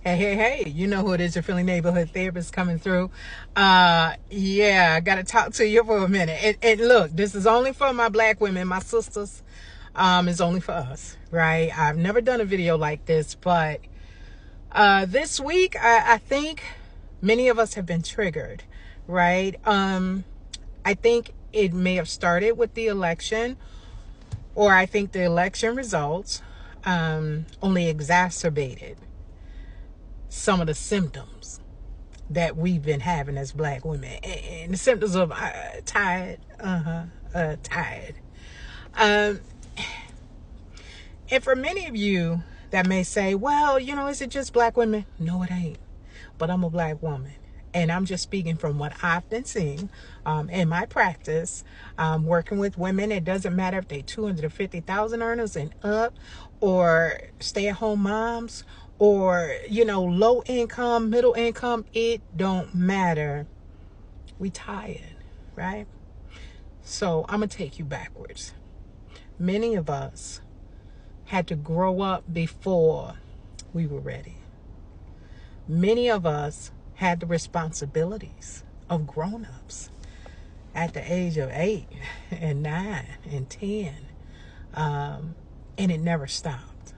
Hey, you know who it is, your friendly neighborhood therapist coming through. Yeah, I got to talk to you for a minute. And look, this is only for my black women, my sisters. It's only for us, right? I've never done a video like this, but this week, I think many of us have been triggered, right? I think it may have started with the election, or I think the election results only exacerbated some of the symptoms that we've been having as black women, and the symptoms of tired. um and for many of you that may say, well, is it just black women? No, it ain't. But I'm a black woman, and I'm just speaking from what I've been seeing in my practice, working with women. It doesn't matter if they 250,000 earners and up, or stay-at-home moms, or low income, middle income. It don't matter. We tired, right? So I'm gonna take you backwards. Many of us had to grow up before we were ready. Many of us had the responsibilities of grown-ups at the age of 8 and 9 and 10, and it never stopped,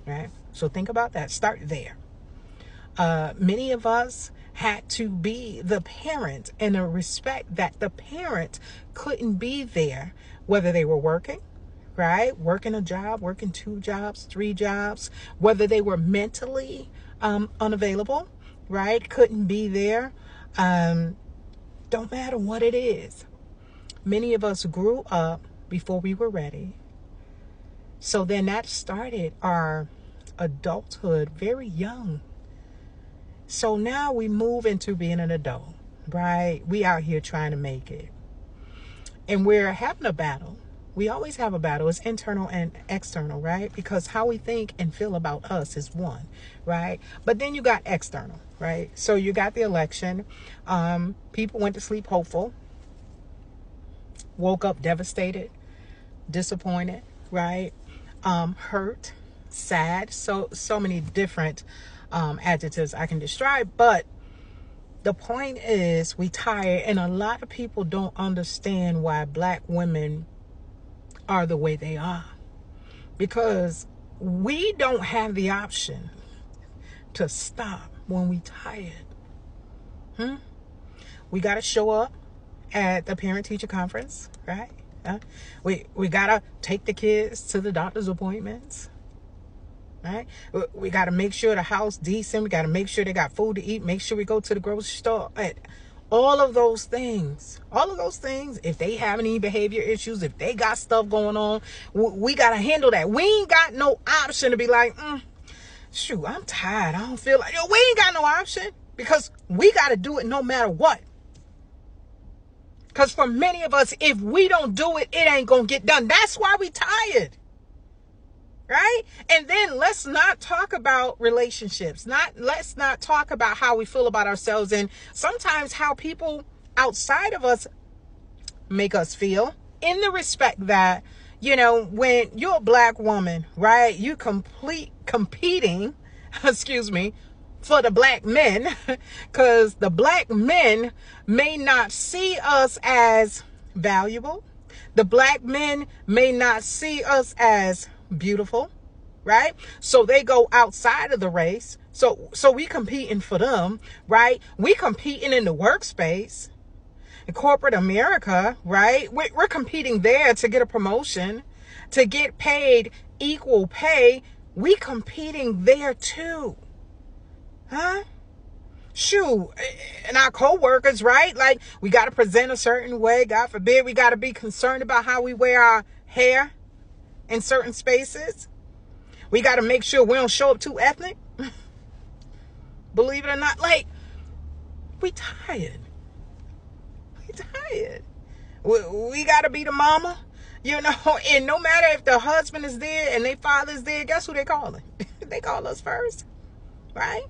right? So think about that. Start there. Many of us had to be the parent, and a respect that the parent couldn't be there, whether they were working, right? Working a job, working 2 jobs, 3 jobs, whether they were mentally unavailable, right? Couldn't be there. Don't matter what it is. Many of us grew up before we were ready. So then that started our adulthood very young. So now we move into being an adult, right? We out here trying to make it. And we're having a battle. We always have a battle. It's internal and external, right? Because how we think and feel about us is one, right? But then you got external, right? So you got the election. People went to sleep hopeful, woke up devastated, disappointed, right? Hurt, sad. So many different adjectives I can describe. But the point is, we tired, and a lot of people don't understand why black women are the way they are, because we don't have the option to stop when we tired. We got to show up at the parent teacher conference, right? We got to take the kids to the doctor's appointments, right? We got to make sure the house decent. We got to make sure they got food to eat. Make sure we go to the grocery store. All of those things, if they have any behavior issues, if they got stuff going on, we got to handle that. We ain't got no option to be like, shoot, I'm tired. I don't feel like, we ain't got no option, because we got to do it no matter what. Because for many of us, if we don't do it, it ain't going to get done. That's why we tired. Right? And then let's not talk about relationships. Let's not talk about how we feel about ourselves, and sometimes how people outside of us make us feel, in the respect that, when you're a black woman, right, you competing, excuse me, for the black men, because the black men may not see us as valuable. The black men may not see us as beautiful, right? So they go outside of the race. So we competing for them, right? We competing in the workspace, in corporate America, right? We're competing there to get a promotion, to get paid equal pay. We competing there too, huh? Shoot, and our co-workers, right? Like, we got to present a certain way. God forbid, we got to be concerned about how we wear our hair in certain spaces. We got to make sure we don't show up too ethnic. Believe it or not, like, we tired. We got to be the mama, and no matter if the husband is there and their father's there, guess who they calling? They call us first, right?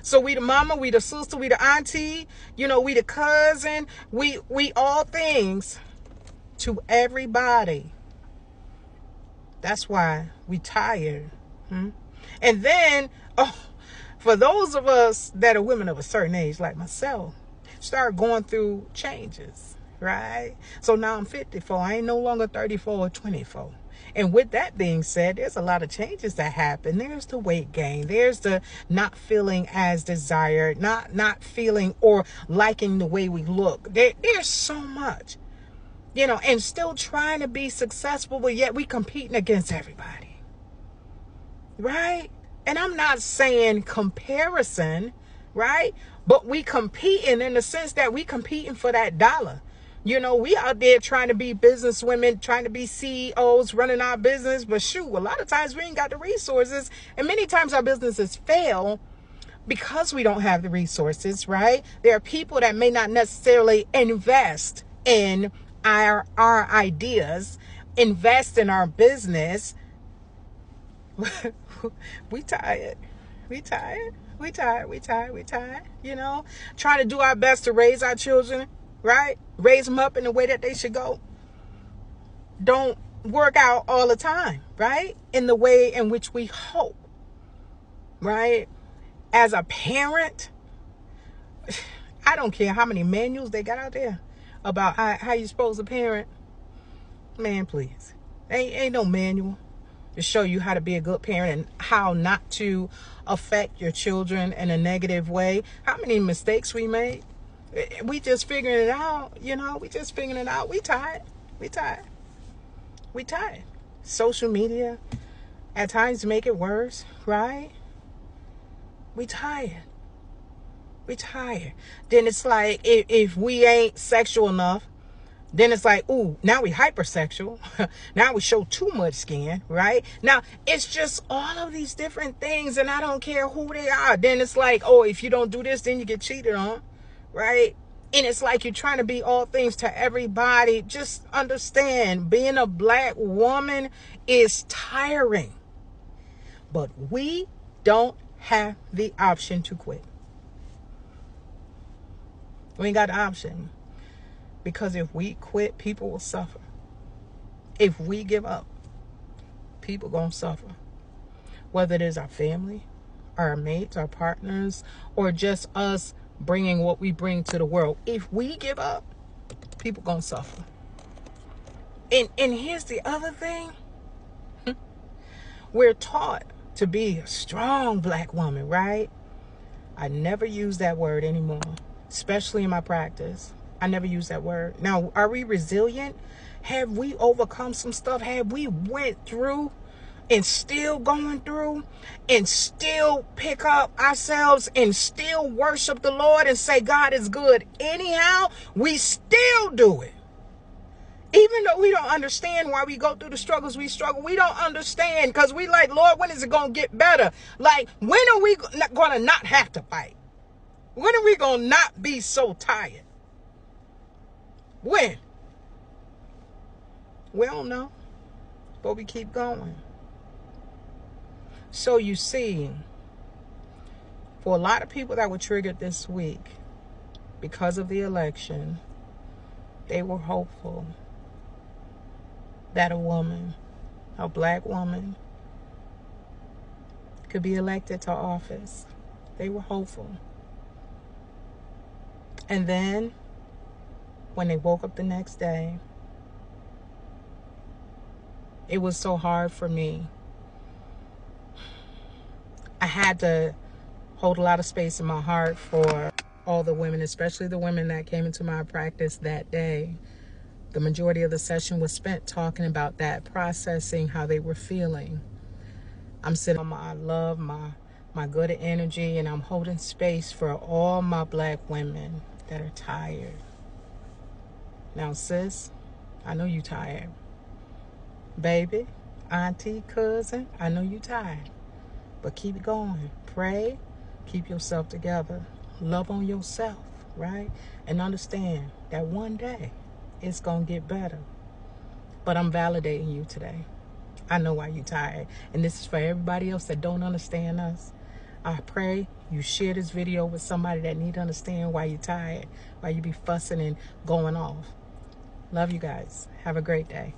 So we the mama, we the sister, we the auntie, we the cousin, we all things to everybody. That's why we tired. And then, For those of us that are women of a certain age, like myself, start going through changes, right? So now I'm 54. I ain't no longer 34 or 24. And with that being said, there's a lot of changes that happen. There's the weight gain. There's the not feeling as desired, not feeling or liking the way we look. There's so much, and still trying to be successful, but yet we competing against everybody, right? And I'm not saying comparison, right? But we competing in the sense that we competing for that dollar. We out there trying to be business women, trying to be CEOs, running our business. But shoot, a lot of times we ain't got the resources. And many times our businesses fail because we don't have the resources, right? There are people that may not necessarily invest in our ideas, invest in our business. We tired. Trying to do our best to raise our children, right? Raise them up in the way that they should go. Don't work out all the time, right? In the way in which we hope, right? As a parent, I don't care how many manuals they got out there about how you're supposed to parent. Man, please. Ain't no manual to show you how to be a good parent and how not to affect your children in a negative way. How many mistakes we made? We just figuring it out, we just figuring it out. We tired. Social media at times make it worse, right? We tired. Then it's like, if we ain't sexual enough, then it's like, ooh, now we hypersexual. Now we show too much skin, right? Now, it's just all of these different things, and I don't care who they are. Then it's like, oh, if you don't do this, then you get cheated on, right? And it's like you're trying to be all things to everybody. Just understand, being a black woman is tiring. But we don't have the option to quit. We ain't got the option. Because if we quit, people will suffer. If we give up, people gonna suffer. Whether it is our family, our mates, our partners, or just us bringing what we bring to the world. If we give up, people gonna suffer. And here's the other thing. We're taught to be a strong black woman, right? I never use that word anymore, especially in my practice. I never use that word. Now, are we resilient? Have we overcome some stuff? Have we went through and still going through and still pick up ourselves and still worship the Lord and say God is good? Anyhow, we still do it. Even though we don't understand why we go through the struggles we struggle, we don't understand because we like, Lord, when is it going to get better? Like, when are we going to not have to fight? When are we going to not be so tired? When? We don't know, but we keep going. So you see, for a lot of people that were triggered this week because of the election, they were hopeful that a woman, a black woman, could be elected to office. They were hopeful. And then when they woke up the next day, it was so hard for me. I had to hold a lot of space in my heart for all the women, especially the women that came into my practice that day. The majority of the session was spent talking about that, processing how they were feeling. I'm sitting on my love, my good energy, and I'm holding space for all my black women that are tired. Now, sis, I know you tired. Baby, auntie, cousin, I know you tired. But keep it going. Pray. Keep yourself together. Love on yourself, right? And understand that one day it's going to get better. But I'm validating you today. I know why you're tired. And this is for everybody else that don't understand us. I pray you share this video with somebody that need to understand why you're tired, why you be fussing and going off. Love you guys. Have a great day.